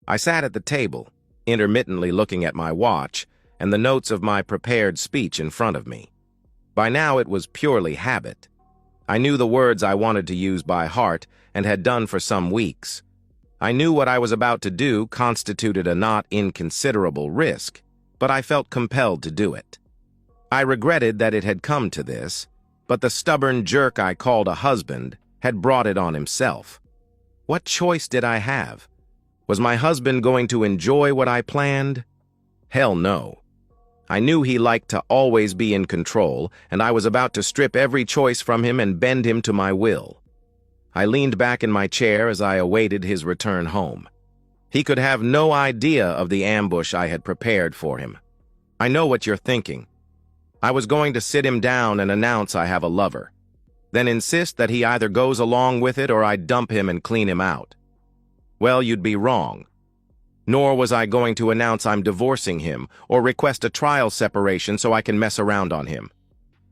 I sat at the table, intermittently looking at my watch and the notes of my prepared speech in front of me. By now it was purely habit. I knew the words I wanted to use by heart and had done for some weeks. I knew what I was about to do constituted a not inconsiderable risk, but I felt compelled to do it. I regretted that it had come to this, but the stubborn jerk I called a husband had brought it on himself. What choice did I have? Was my husband going to enjoy what I planned? Hell no. I knew he liked to always be in control, and I was about to strip every choice from him and bend him to my will. I leaned back in my chair as I awaited his return home. He could have no idea of the ambush I had prepared for him. I know what you're thinking. I was going to sit him down and announce I have a lover, then insist that he either goes along with it or I dump him and clean him out. Well, you'd be wrong. Nor was I going to announce I'm divorcing him or request a trial separation so I can mess around on him.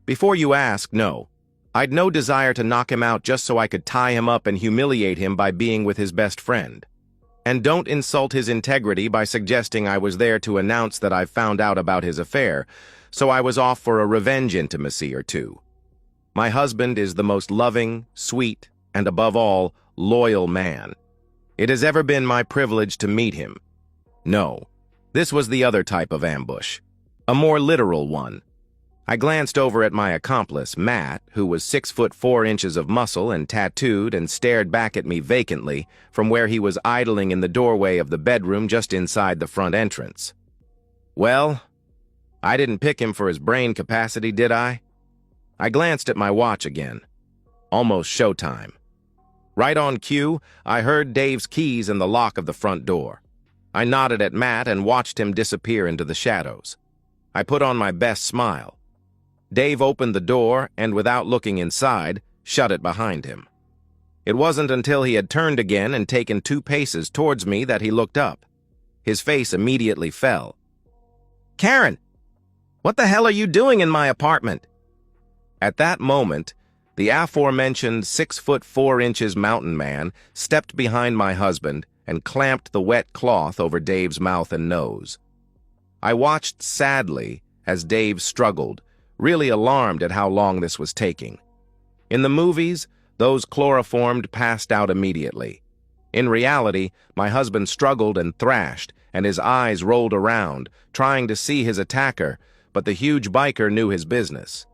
Before you ask, no. I'd no desire to knock him out just so I could tie him up and humiliate him by being with his best friend. And don't insult his integrity by suggesting I was there to announce that I've found out about his affair, so I was off for a revenge intimacy or two. My husband is the most loving, sweet, and above all, loyal man. It has ever been my privilege to meet him. No, this was the other type of ambush, a more literal one. I glanced over at my accomplice, Matt, who was 6'4" of muscle and tattooed, and stared back at me vacantly from where he was idling in the doorway of the bedroom just inside the front entrance. Well, I didn't pick him for his brain capacity, did I? I glanced at my watch again. Almost showtime. Right on cue, I heard Dave's keys in the lock of the front door. I nodded at Matt and watched him disappear into the shadows. I put on my best smile. Dave opened the door and, without looking inside, shut it behind him. It wasn't until he had turned again and taken 2 paces towards me that he looked up. His face immediately fell. "Karen, what the hell are you doing in my apartment?" At that moment, the aforementioned 6'4" mountain man stepped behind my husband and clamped the wet cloth over Dave's mouth and nose. I watched sadly as Dave struggled, really alarmed at how long this was taking. In the movies, those chloroformed passed out immediately. In reality, my husband struggled and thrashed, and his eyes rolled around, trying to see his attacker, but the huge biker knew his business.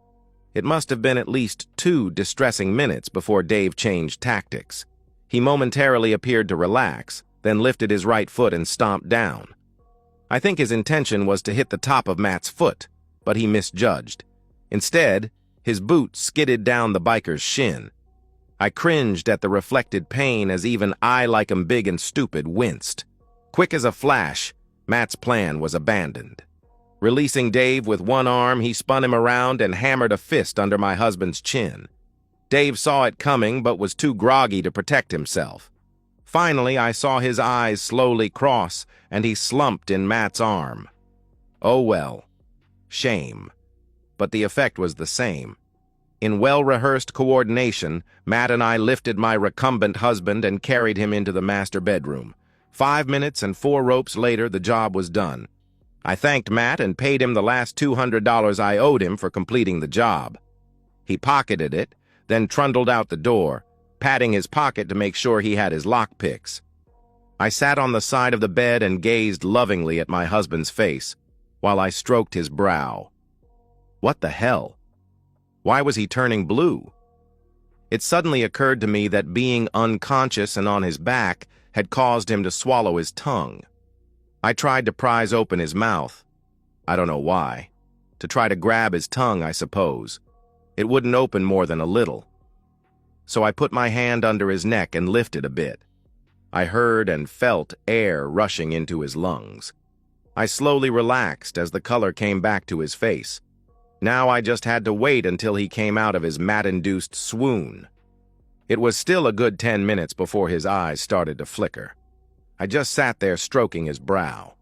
It must have been at least 2 distressing minutes before Dave changed tactics. He momentarily appeared to relax, then lifted his right foot and stomped down. I think his intention was to hit the top of Matt's foot, but he misjudged. Instead, his boot skidded down the biker's shin. I cringed at the reflected pain as even I, like him big and stupid, winced. Quick as a flash, Matt's plan was abandoned. Releasing Dave with one arm, he spun him around and hammered a fist under my husband's chin. Dave saw it coming but was too groggy to protect himself. Finally, I saw his eyes slowly cross, and he slumped in Matt's arm. Oh well. Shame. But the effect was the same. In well-rehearsed coordination, Matt and I lifted my recumbent husband and carried him into the master bedroom. 5 minutes and 4 ropes later, the job was done. I thanked Matt and paid him the last $200 I owed him for completing the job. He pocketed it, then trundled out the door, patting his pocket to make sure he had his lockpicks. I sat on the side of the bed and gazed lovingly at my husband's face, while I stroked his brow. What the hell? Why was he turning blue? It suddenly occurred to me that being unconscious and on his back had caused him to swallow his tongue. I tried to prise open his mouth. I don't know why. To try to grab his tongue, I suppose. It wouldn't open more than a little. So I put my hand under his neck and lifted a bit. I heard and felt air rushing into his lungs. I slowly relaxed as the color came back to his face. Now I just had to wait until he came out of his mat-induced swoon. It was still a good 10 minutes before his eyes started to flicker. I just sat there stroking his brow.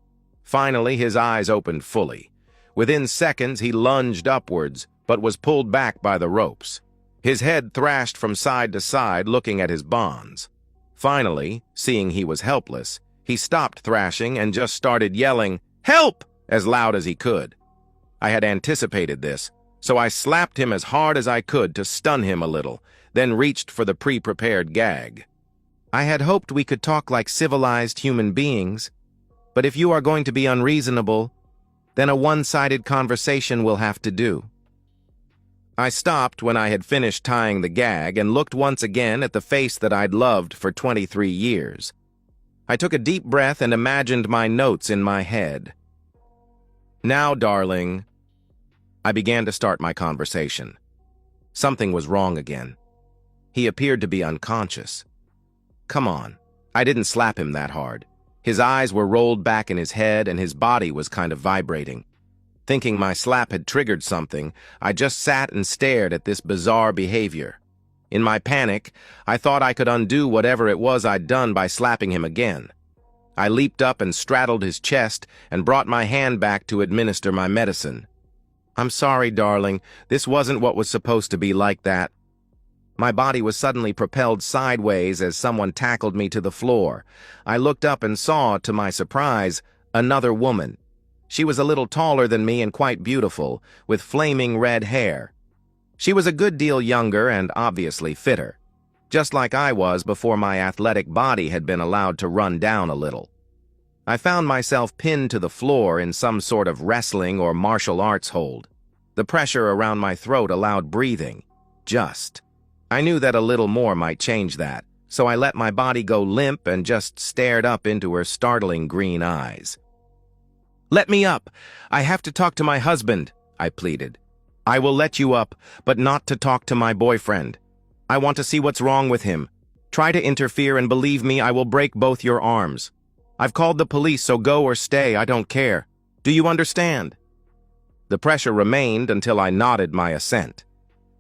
Finally, his eyes opened fully. Within seconds, he lunged upwards, but was pulled back by the ropes. His head thrashed from side to side, looking at his bonds. Finally, seeing he was helpless, He stopped thrashing and just started yelling, "Help!" as loud as he could. I had anticipated this, so I slapped him as hard as I could to stun him a little, then reached for the pre-prepared gag. I had hoped we could talk like civilized human beings, but if you are going to be unreasonable, then a one-sided conversation will have to do. I stopped when I had finished tying the gag and looked once again at the face that I'd loved for 23 years. I took a deep breath and imagined my notes in my head. "Now, darling," I began to start my conversation. Something was wrong again. He appeared to be unconscious. Come on, I didn't slap him that hard. His eyes were rolled back in his head and his body was kind of vibrating. Thinking my slap had triggered something, I just sat and stared at this bizarre behavior. In my panic, I thought I could undo whatever it was I'd done by slapping him again. I leaped up and straddled his chest and brought my hand back to administer my medicine. "I'm sorry, darling. This wasn't what was supposed to be like that." My body was suddenly propelled sideways as someone tackled me to the floor. I looked up and saw, to my surprise, another woman. She was a little taller than me and quite beautiful, with flaming red hair. She was a good deal younger and obviously fitter, just like I was before my athletic body had been allowed to run down a little. I found myself pinned to the floor in some sort of wrestling or martial arts hold. The pressure around my throat allowed breathing. Just. I knew that a little more might change that, so I let my body go limp and just stared up into her startling green eyes. "Let me up! I have to talk to my husband," I pleaded. "I will let you up, but not to talk to my boyfriend. I want to see what's wrong with him. Try to interfere and believe me, I will break both your arms. I've called the police, so go or stay, I don't care. Do you understand?" The pressure remained until I nodded my assent.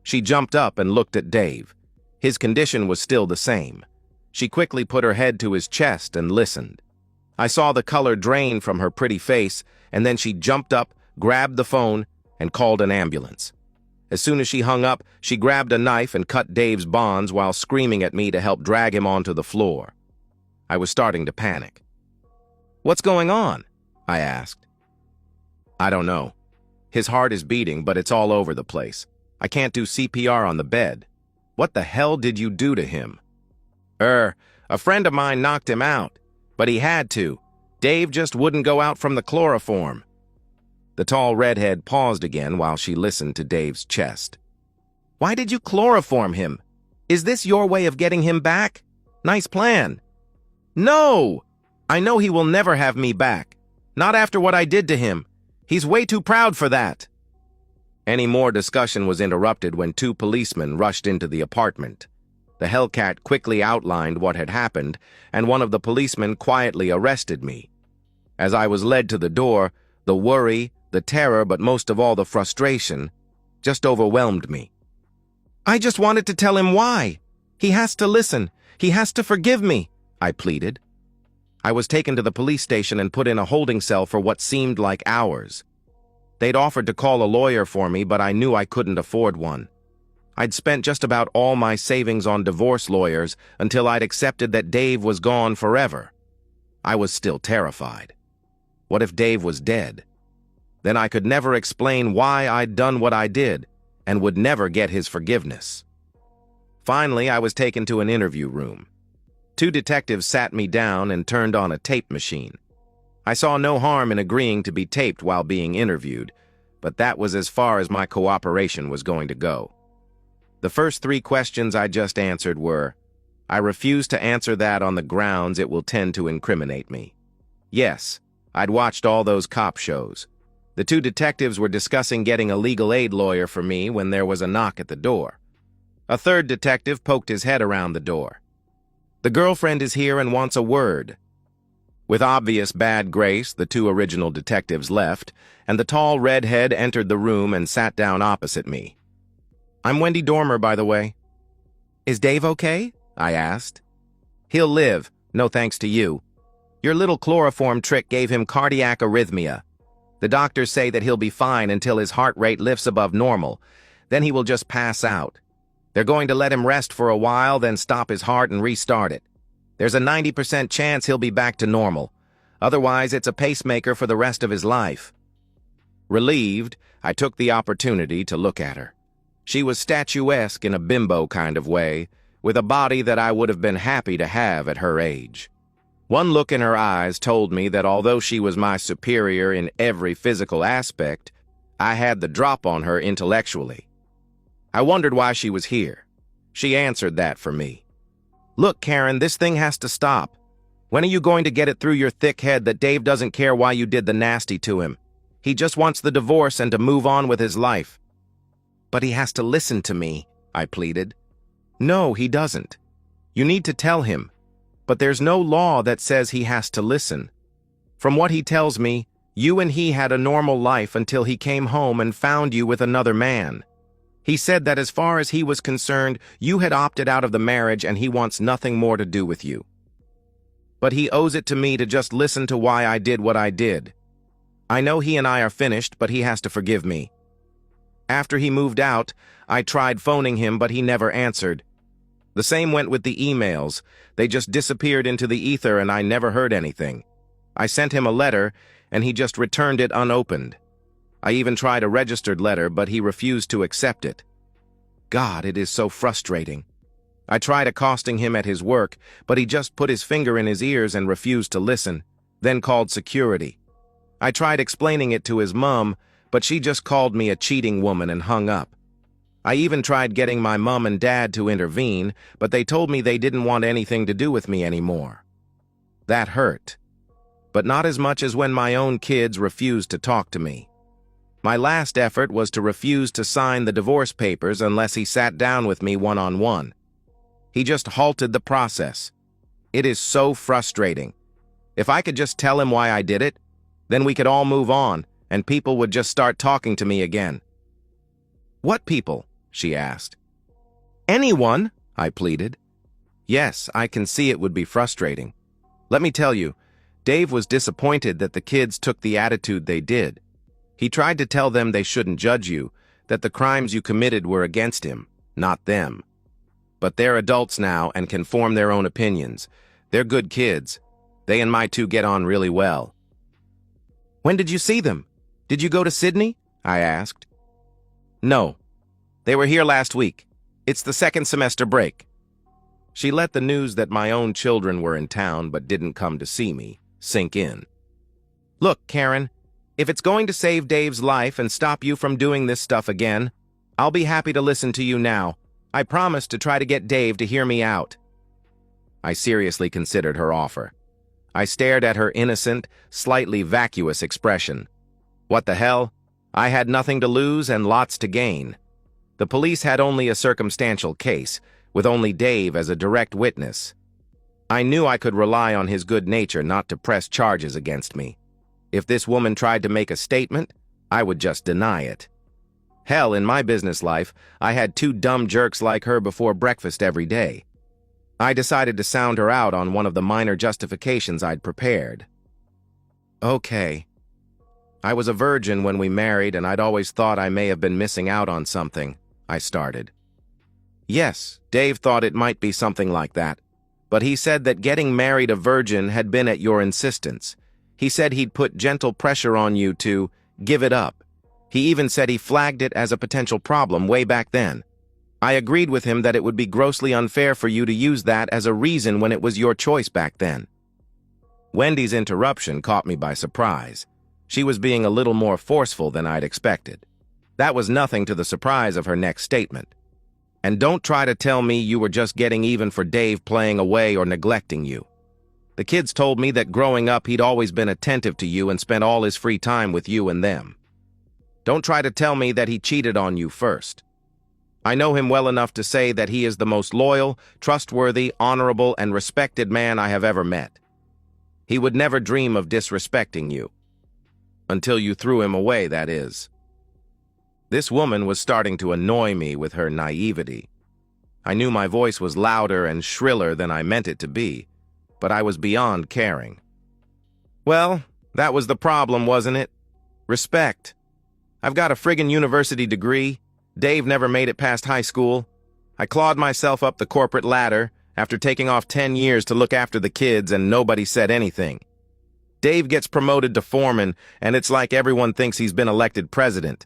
She jumped up and looked at Dave. His condition was still the same. She quickly put her head to his chest and listened. I saw the color drain from her pretty face, and then she jumped up, grabbed the phone, and called an ambulance. As soon as she hung up, she grabbed a knife and cut Dave's bonds while screaming at me to help drag him onto the floor. I was starting to panic. "What's going on?" I asked. "I don't know. His heart is beating, but it's all over the place. I can't do CPR on the bed. What the hell did you do to him?" A friend of mine knocked him out, but he had to. Dave just wouldn't go out from the chloroform." The tall redhead paused again while she listened to Dave's chest. "Why did you chloroform him? Is this your way of getting him back? Nice plan." "No! I know he will never have me back. Not after what I did to him. He's way too proud for that." Any more discussion was interrupted when two policemen rushed into the apartment. The Hellcat quickly outlined what had happened, and one of the policemen quietly arrested me. As I was led to the door, the worry, the terror, but most of all the frustration, just overwhelmed me. "I just wanted to tell him why. He has to listen. He has to forgive me," I pleaded. I was taken to the police station and put in a holding cell for what seemed like hours. They'd offered to call a lawyer for me, but I knew I couldn't afford one. I'd spent just about all my savings on divorce lawyers until I'd accepted that Dave was gone forever. I was still terrified. What if Dave was dead? Then I could never explain why I'd done what I did, and would never get his forgiveness. Finally, I was taken to an interview room. Two detectives sat me down and turned on a tape machine. I saw no harm in agreeing to be taped while being interviewed, but that was as far as my cooperation was going to go. The first 3 questions I just answered were, I refuse to answer that on the grounds it will tend to incriminate me. Yes, I'd watched all those cop shows. The two detectives were discussing getting a legal aid lawyer for me when there was a knock at the door. A third detective poked his head around the door. "The girlfriend is here and wants a word." With obvious bad grace, the 2 original detectives left, and the tall redhead entered the room and sat down opposite me. "I'm Wendy Dormer, by the way." "Is Dave okay?" I asked. "He'll live, no thanks to you. Your little chloroform trick gave him cardiac arrhythmia. The doctors say that he'll be fine until his heart rate lifts above normal. Then he will just pass out. They're going to let him rest for a while, then stop his heart and restart it. There's a 90% chance he'll be back to normal. Otherwise, it's a pacemaker for the rest of his life. Relieved, I took the opportunity to look at her. She was statuesque in a bimbo kind of way, with a body that I would have been happy to have at her age. One look in her eyes told me that although she was my superior in every physical aspect, I had the drop on her intellectually. I wondered why she was here. She answered that for me. "Look, Karen, this thing has to stop. When are you going to get it through your thick head that Dave doesn't care why you did the nasty to him? He just wants the divorce and to move on with his life." "But he has to listen to me," I pleaded. "No, he doesn't. You need to tell him. But there's no law that says he has to listen. From what he tells me, you and he had a normal life until he came home and found you with another man. He said that as far as he was concerned, you had opted out of the marriage and he wants nothing more to do with you. But he owes it to me to just listen to why I did what I did. I know he and I are finished, but he has to forgive me. After he moved out, I tried phoning him, but he never answered. The same went with the emails. They just disappeared into the ether and I never heard anything. I sent him a letter, and he just returned it unopened. I even tried a registered letter, but he refused to accept it. God, it is so frustrating. I tried accosting him at his work, but he just put his finger in his ears and refused to listen, then called security. I tried explaining it to his mom, but she just called me a cheating woman and hung up. I even tried getting my mom and dad to intervene, but they told me they didn't want anything to do with me anymore. That hurt. But not as much as when my own kids refused to talk to me. My last effort was to refuse to sign the divorce papers unless he sat down with me one-on-one. He just halted the process. It is so frustrating. If I could just tell him why I did it, then we could all move on, and people would just start talking to me again. "What people?" she asked. "Anyone," I pleaded. Yes, I can see it would be frustrating. Let me tell you, Dave was disappointed that the kids took the attitude they did. He tried to tell them they shouldn't judge you, that the crimes you committed were against him, not them. But they're adults now and can form their own opinions. They're good kids. They and my two get on really well. "When did you see them? Did you go to Sydney?" I asked. "No. They were here last week. It's the second semester break." She let the news that my own children were in town but didn't come to see me sink in. "Look, Karen, if it's going to save Dave's life and stop you from doing this stuff again, I'll be happy to listen to you now. I promise to try to get Dave to hear me out." I seriously considered her offer. I stared at her innocent, slightly vacuous expression. What the hell? I had nothing to lose and lots to gain. The police had only a circumstantial case, with only Dave as a direct witness. I knew I could rely on his good nature not to press charges against me. If this woman tried to make a statement, I would just deny it. Hell, in my business life, I had two dumb jerks like her before breakfast every day. I decided to sound her out on one of the minor justifications I'd prepared. "Okay. I was a virgin when we married, and I'd always thought I may have been missing out on something," I started. "Yes, Dave thought it might be something like that. But he said that getting married a virgin had been at your insistence. He said he'd put gentle pressure on you to give it up. He even said he flagged it as a potential problem way back then. I agreed with him that it would be grossly unfair for you to use that as a reason when it was your choice back then." Wendy's interruption caught me by surprise. She was being a little more forceful than I'd expected. That was nothing to the surprise of her next statement. "And don't try to tell me you were just getting even for Dave playing away or neglecting you. The kids told me that growing up he'd always been attentive to you and spent all his free time with you and them. Don't try to tell me that he cheated on you first. I know him well enough to say that he is the most loyal, trustworthy, honorable, and respected man I have ever met. He would never dream of disrespecting you. Until you threw him away, that is." This woman was starting to annoy me with her naivety. I knew my voice was louder and shriller than I meant it to be, but I was beyond caring. "Well, that was the problem, wasn't it? Respect. I've got a friggin' university degree. Dave never made it past high school. I clawed myself up the corporate ladder, after taking off 10 years to look after the kids and nobody said anything. Dave gets promoted to foreman, and it's like everyone thinks he's been elected president.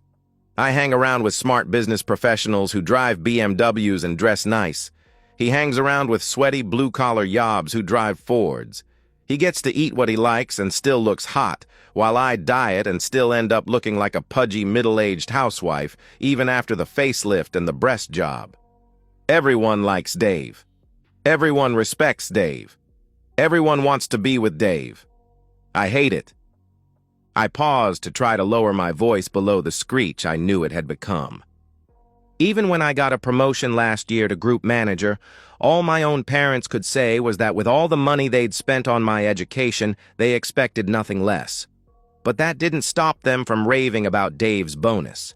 I hang around with smart business professionals who drive BMWs and dress nice. He hangs around with sweaty blue-collar yobs who drive Fords. He gets to eat what he likes and still looks hot, while I diet and still end up looking like a pudgy middle-aged housewife, even after the facelift and the breast job. Everyone likes Dave. Everyone respects Dave. Everyone wants to be with Dave. I hate it. I paused to try to lower my voice below the screech I knew it had become. Even when I got a promotion last year to group manager, all my own parents could say was that with all the money they'd spent on my education, they expected nothing less. But that didn't stop them from raving about Dave's bonus.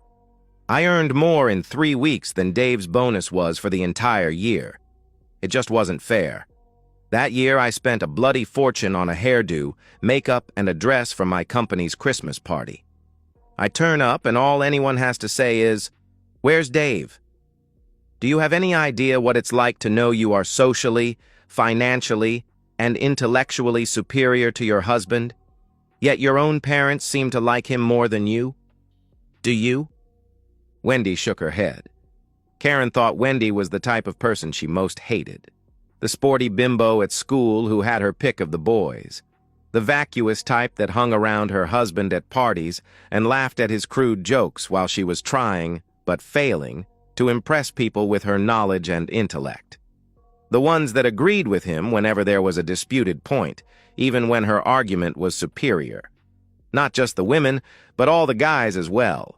I earned more in 3 weeks than Dave's bonus was for the entire year. It just wasn't fair. That year, I spent a bloody fortune on a hairdo, makeup, and a dress for my company's Christmas party. I turn up, and all anyone has to say is, "Where's Dave?" Do you have any idea what it's like to know you are socially, financially, and intellectually superior to your husband, yet your own parents seem to like him more than you? Do you? Wendy shook her head. Karen thought Wendy was the type of person she most hated. The sporty bimbo at school who had her pick of the boys. The vacuous type that hung around her husband at parties and laughed at his crude jokes while she was trying, but failing, to impress people with her knowledge and intellect. The ones that agreed with him whenever there was a disputed point, even when her argument was superior. Not just the women, but all the guys as well.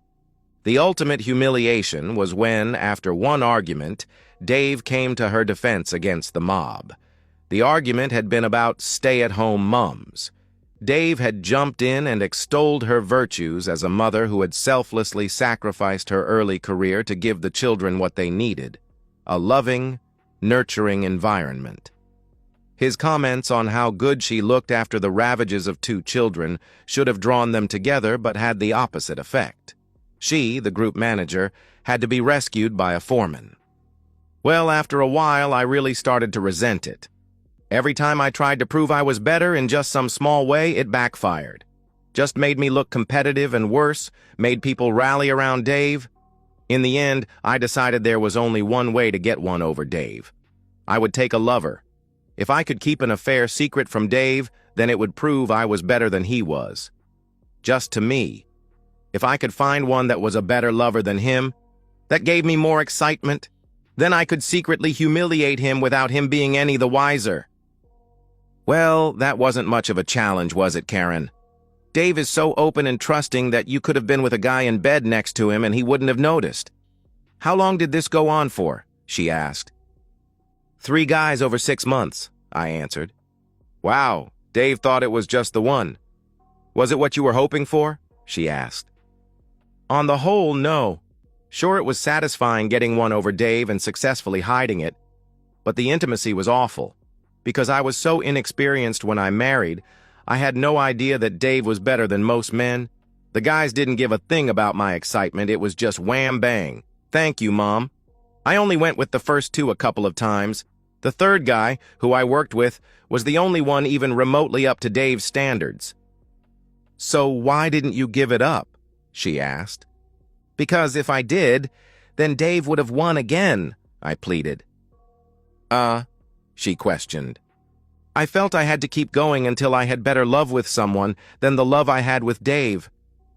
The ultimate humiliation was when, after one argument, Dave came to her defense against the mob. The argument had been about stay-at-home moms. Dave had jumped in and extolled her virtues as a mother who had selflessly sacrificed her early career to give the children what they needed, a loving, nurturing environment. His comments on how good she looked after the ravages of 2 children should have drawn them together but had the opposite effect. She, the group manager, had to be rescued by a foreman. Well, after a while, I really started to resent it. Every time I tried to prove I was better in just some small way, it backfired. Just made me look competitive and worse, made people rally around Dave. In the end, I decided there was only one way to get one over Dave. I would take a lover. If I could keep an affair secret from Dave, then it would prove I was better than he was. Just to me. If I could find one that was a better lover than him, that gave me more excitement, then I could secretly humiliate him without him being any the wiser. Well, that wasn't much of a challenge, was it, Karen? Dave is so open and trusting that you could have been with a guy in bed next to him and he wouldn't have noticed. How long did this go on for? She asked. 3 guys over 6 months, I answered. Wow, Dave thought it was just the one. Was it what you were hoping for? She asked. On the whole, no. Sure, it was satisfying getting one over Dave and successfully hiding it, but the intimacy was awful. Because I was so inexperienced when I married, I had no idea that Dave was better than most men. The guys didn't give a thing about my excitement. It was just wham-bang. Thank you, Mom. I only went with the first 2 a couple of times. The third guy, who I worked with, was the only one even remotely up to Dave's standards. So why didn't you give it up? She asked. Because if I did, then Dave would have won again, I pleaded. She questioned. I felt I had to keep going until I had better love with someone than the love I had with Dave.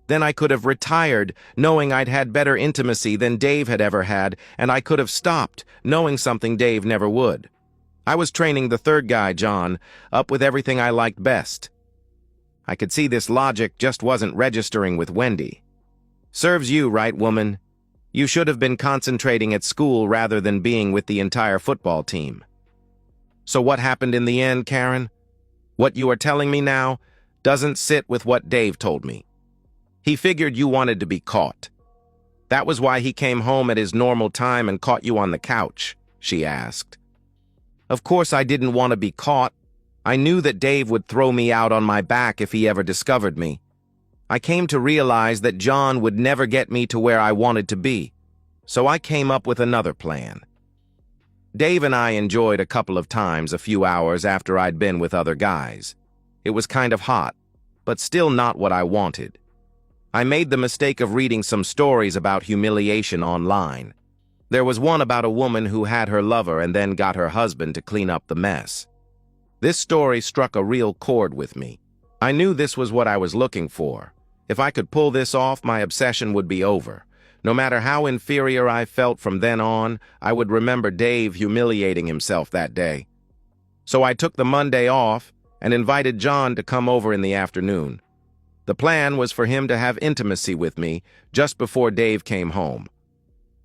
Then I could have retired, knowing I'd had better intimacy than Dave had ever had, and I could have stopped, knowing something Dave never would. I was training the third guy, John, up with everything I liked best. I could see this logic just wasn't registering with Wendy. Serves you right, woman. You should have been concentrating at school rather than being with the entire football team. So what happened in the end, Karen? What you are telling me now doesn't sit with what Dave told me. He figured you wanted to be caught. That was why he came home at his normal time and caught you on the couch, she asked. Of course I didn't want to be caught. I knew that Dave would throw me out on my back if he ever discovered me. I came to realize that John would never get me to where I wanted to be, so I came up with another plan. Dave and I enjoyed a couple of times a few hours after I'd been with other guys. It was kind of hot, but still not what I wanted. I made the mistake of reading some stories about humiliation online. There was one about a woman who had her lover and then got her husband to clean up the mess. This story struck a real chord with me. I knew this was what I was looking for. If I could pull this off, my obsession would be over. No matter how inferior I felt from then on, I would remember Dave humiliating himself that day. So I took the Monday off and invited John to come over in the afternoon. The plan was for him to have intimacy with me just before Dave came home.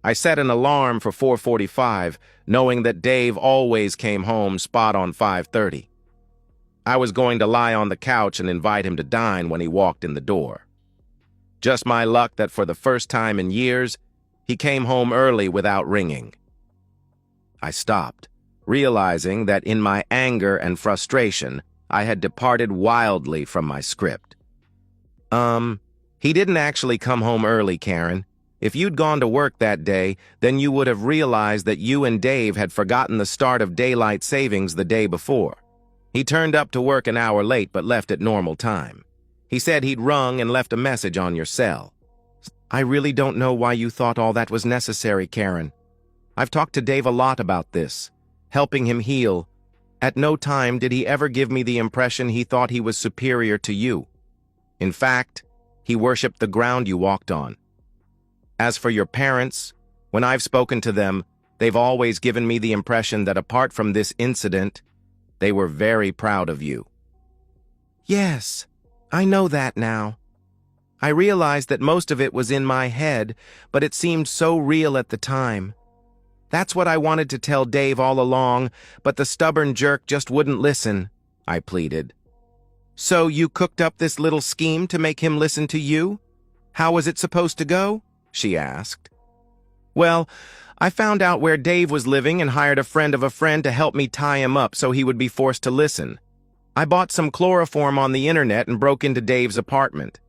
I set an alarm for 4:45, knowing that Dave always came home spot on 5:30. I was going to lie on the couch and invite him to dine when he walked in the door. Just my luck that for the first time in years, he came home early without ringing. I stopped, realizing that in my anger and frustration, I had departed wildly from my script. He didn't actually come home early, Karen. If you'd gone to work that day, then you would have realized that you and Dave had forgotten the start of daylight savings the day before. He turned up to work an hour late but left at normal time. He said he'd rung and left a message on your cell. I really don't know why you thought all that was necessary, Karen. I've talked to Dave a lot about this, helping him heal. At no time did he ever give me the impression he thought he was superior to you. In fact, he worshipped the ground you walked on. As for your parents, when I've spoken to them, they've always given me the impression that apart from this incident, they were very proud of you. Yes, I know that now. I realized that most of it was in my head, but it seemed so real at the time. That's what I wanted to tell Dave all along, but the stubborn jerk just wouldn't listen, I pleaded. So you cooked up this little scheme to make him listen to you? How was it supposed to go? She asked. Well, I found out where Dave was living and hired a friend of a friend to help me tie him up so he would be forced to listen. I bought some chloroform on the internet and broke into Dave's apartment.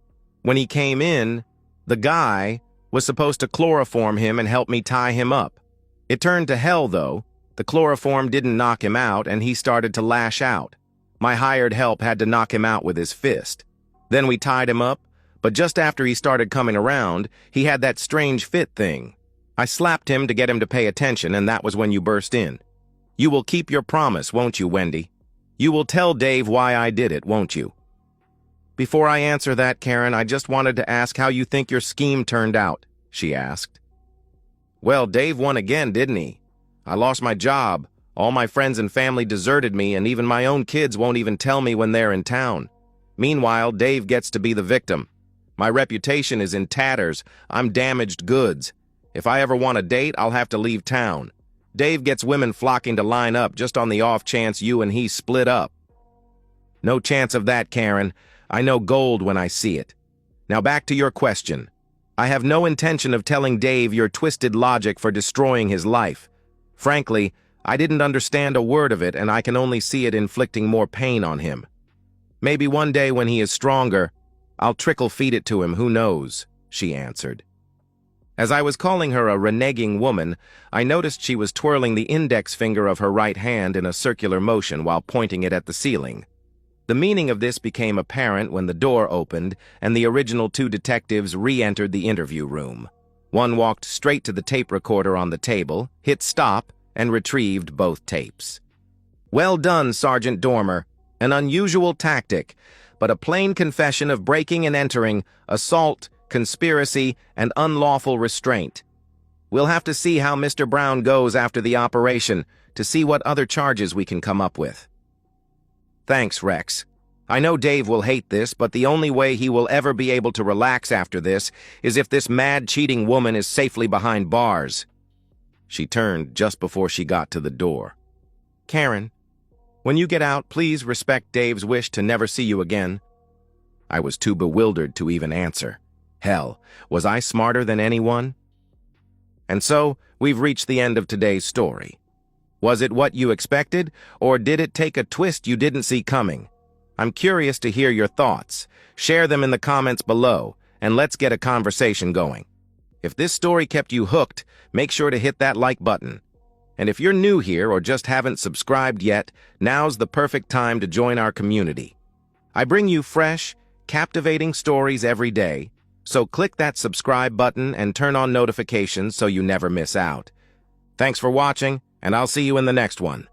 When he came in, the guy was supposed to chloroform him and help me tie him up. It turned to hell, though. The chloroform didn't knock him out, and he started to lash out. My hired help had to knock him out with his fist. Then we tied him up, but just after he started coming around, he had that strange fit thing. I slapped him to get him to pay attention, and that was when you burst in. You will keep your promise, won't you, Wendy? You will tell Dave why I did it, won't you? Before I answer that, Karen, I just wanted to ask how you think your scheme turned out, she asked. Well, Dave won again, didn't he? I lost my job. All my friends and family deserted me, and even my own kids won't even tell me when they're in town. Meanwhile, Dave gets to be the victim. My reputation is in tatters. I'm damaged goods. If I ever want a date, I'll have to leave town. Dave gets women flocking to line up just on the off chance you and he split up. No chance of that, Karen. I know gold when I see it. Now back to your question. I have no intention of telling Dave your twisted logic for destroying his life. Frankly, I didn't understand a word of it, and I can only see it inflicting more pain on him. Maybe one day when he is stronger, I'll trickle-feed it to him, who knows, she answered. As I was calling her a reneging woman, I noticed she was twirling the index finger of her right hand in a circular motion while pointing it at the ceiling. The meaning of this became apparent when the door opened and the original two detectives re-entered the interview room. One walked straight to the tape recorder on the table, hit stop, and retrieved both tapes. Well done, Sergeant Dormer. An unusual tactic, but a plain confession of breaking and entering, assault, conspiracy, and unlawful restraint. We'll have to see how Mr. Brown goes after the operation to see what other charges we can come up with. Thanks, Rex. I know Dave will hate this, but the only way he will ever be able to relax after this is if this mad, cheating woman is safely behind bars. She turned just before she got to the door. Karen, when you get out, please respect Dave's wish to never see you again. I was too bewildered to even answer. Hell, was I smarter than anyone? And so, we've reached the end of today's story. Was it what you expected, or did it take a twist you didn't see coming? I'm curious to hear your thoughts. Share them in the comments below, and let's get a conversation going. If this story kept you hooked, make sure to hit that like button. And if you're new here or just haven't subscribed yet, now's the perfect time to join our community. I bring you fresh, captivating stories every day, so click that subscribe button and turn on notifications so you never miss out. Thanks for watching, and I'll see you in the next one.